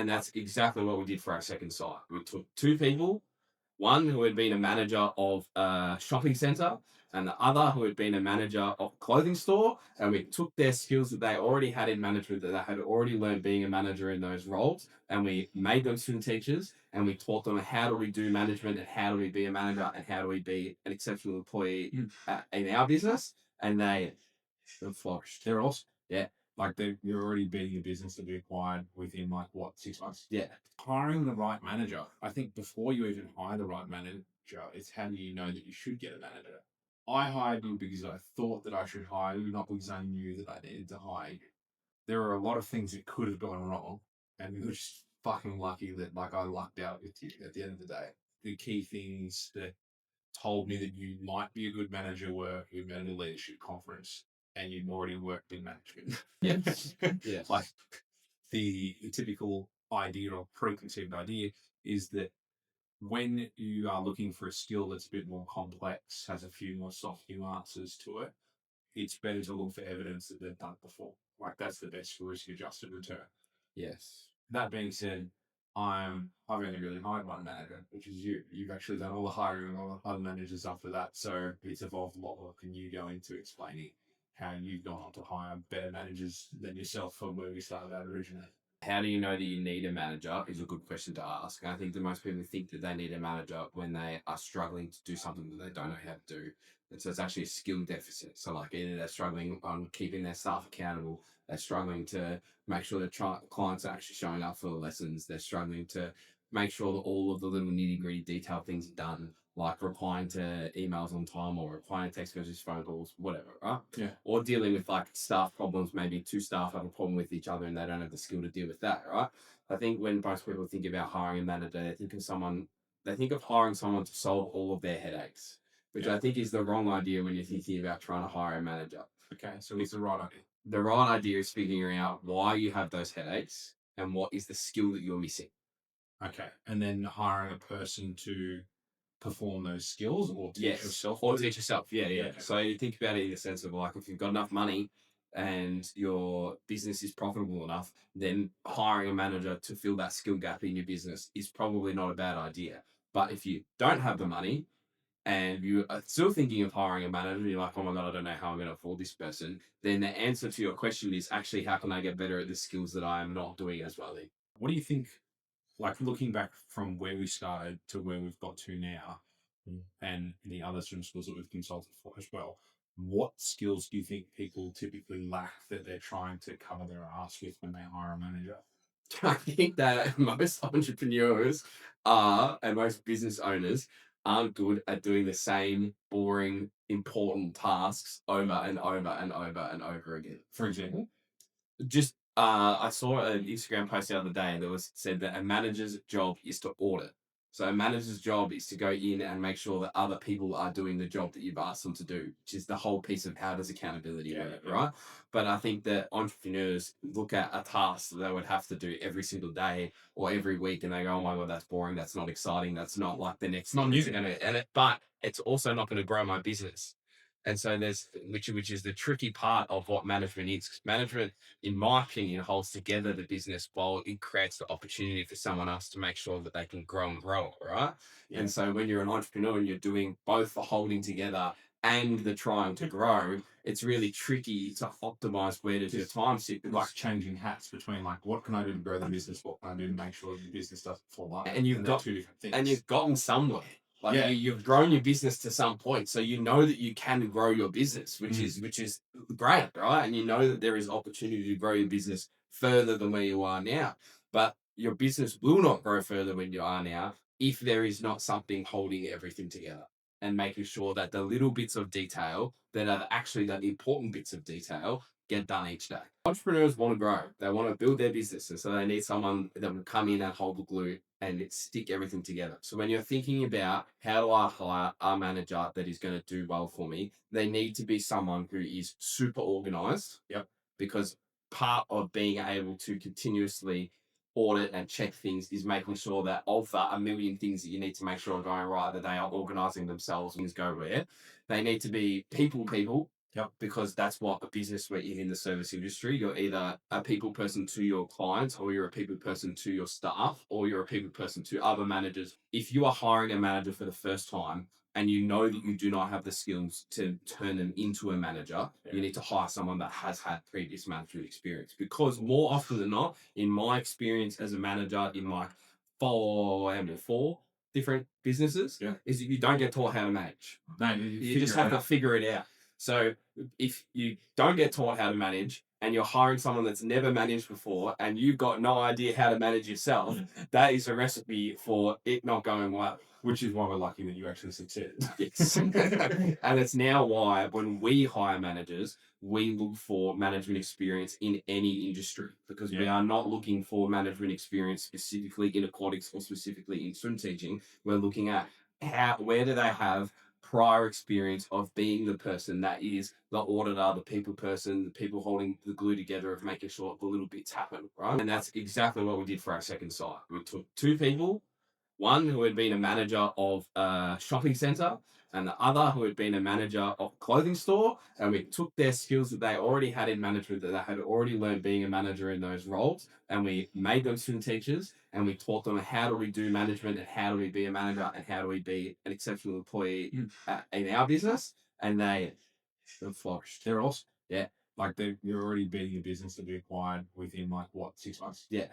And that's exactly what we did for our second site. We took two people, one who had been a manager of a shopping center and the other who had been a manager of a clothing store. And we took their skills that they already had in management, that they had already learned being a manager in those roles, and we made them student teachers and we taught them how do we do management and how do we be a manager and how do we be an exceptional employee in our business. And they flourished. They're awesome. Yeah. Like you're already building a business to be acquired within like what, 6 months? Yeah. Hiring the right manager. I think before you even hire the right manager, it's how do you know that you should get a manager? I hired you because I thought that I should hire you, not because I knew that I needed to hire you. There are a lot of things that could have gone wrong, and you're just fucking lucky that like I lucked out with you at the end of the day. The key things that told me that you might be a good manager were we met at a leadership conference and you'd already worked in management. Yes. Yeah. Like the typical idea or preconceived idea is that when you are looking for a skill that's a bit more complex, has a few more soft nuances to it, it's better to look for evidence that they've done it before. Like that's the best risk adjusted return. Yes. That being said, I've only really hired one manager, which is you. You've actually done all the hiring and all the other managers after that. So it's evolved a lot more. Can you go into explaining how you've gone on to hire better managers than yourself from where we started out originally? How do you know that you need a manager is a good question to ask. And I think that most people think that they need a manager when they are struggling to do something that they don't know how to do. And so it's actually a skill deficit. So like either they're struggling on keeping their staff accountable, they're struggling to make sure that clients are actually showing up for the lessons, they're struggling to make sure that all of the little nitty gritty detailed things are done, like replying to emails on time or replying to text messages, phone calls, whatever, right? Yeah. Or dealing with like staff problems, maybe two staff have a problem with each other and they don't have the skill to deal with that, right? I think when most people think about hiring a manager, they think of hiring someone to solve all of their headaches, which I think is the wrong idea when you're thinking about trying to hire a manager. Okay, so what's the right idea? The right idea is figuring out why you have those headaches and what is the skill that you're missing. Okay, and then hiring a person to perform those skills or teach yourself? Or teach yourself. Yeah, yeah. Okay. So you think about it in the sense of like if you've got enough money and your business is profitable enough, then hiring a manager to fill that skill gap in your business is probably not a bad idea. But if you don't have the money and you are still thinking of hiring a manager, you're like, oh my God, I don't know how I'm going to afford this person, then the answer to your question is actually, how can I get better at the skills that I am not doing as well? What do you think, like looking back from where we started to where we've got to now, and the other swim schools that we've consulted for as well, what skills do you think people typically lack that they're trying to cover their ass with when they hire a manager? I think that most entrepreneurs are, and most business owners aren't good at doing the same boring, important tasks over and over and over and over again. For example? Just I saw an Instagram post the other day that was said that a manager's job is to audit. So a manager's job is to go in and make sure that other people are doing the job that you've asked them to do, which is the whole piece of how does accountability work, right? But I think that entrepreneurs look at a task that they would have to do every single day or every week, and they go, "Oh my God, that's boring. That's not exciting. That's not like the next Not thing new. that's gonna." But it's also not going to grow my business. And so there's which is the tricky part of what management is. 'Cause management, in my opinion, holds together the business while it creates the opportunity for someone else to make sure that they can grow and grow it, right? Yeah. And so when you're an entrepreneur and you're doing both the holding together and the trying to grow, it's really tricky to optimize where does your time sit. Like changing hats between like what can I do to grow the business, what can I do to make sure the business doesn't fall out, And they're two different things. and you've gotten somewhere. Like you've grown your business to some point, so you know that you can grow your business, which is great, right? And you know that there is opportunity to grow your business further than where you are now. But your business will not grow further when you are now if there is not something holding everything together and making sure that the little bits of detail that are actually the important bits of detail get done each day. Entrepreneurs want to grow. They want to build their business. And so they need someone that will come in and hold the glue and stick everything together. So when you're thinking about how do I hire a manager that is going to do well for me, they need to be someone who is super organized. Yep. Because part of being able to continuously audit and check things is making sure that of the a million things that you need to make sure are going right, that they are organizing themselves, things go where. They need to be people Yep. because that's what a business where you're in the service industry. You're either a people person to your clients, or you're a people person to your staff, or you're a people person to other managers. If you are hiring a manager for the first time and you know that you do not have the skills to turn them into a manager, you need to hire someone that has had previous management experience. Because more often than not, in my experience as a manager in my four different businesses, is that you don't get taught how to manage. No, You just have to figure it out. So if you don't get taught how to manage and you're hiring someone that's never managed before and you've got no idea how to manage yourself, that is a recipe for it not going well. Which is why we're lucky that you actually succeeded. Yes. And it's now why when we hire managers, we look for management experience in any industry, because we are not looking for management experience specifically in aquatics or specifically in swim teaching. We're looking at where do they have prior experience of being the person that is the auditor, the people person, the people holding the glue together of making sure the little bits happen, right? And that's exactly what we did for our second site. We took two people, one who had been a manager of a shopping center and the other who had been a manager of a clothing store. And we took their skills that they already had in management, that they had already learned being a manager in those roles, and we made them swim teachers, and we taught them how do we do management and how do we be a manager and how do we be an exceptional employee in our business. And they flourished. They're awesome. Yeah. Like you're already building a business to be acquired within like what, 6 months? Yeah.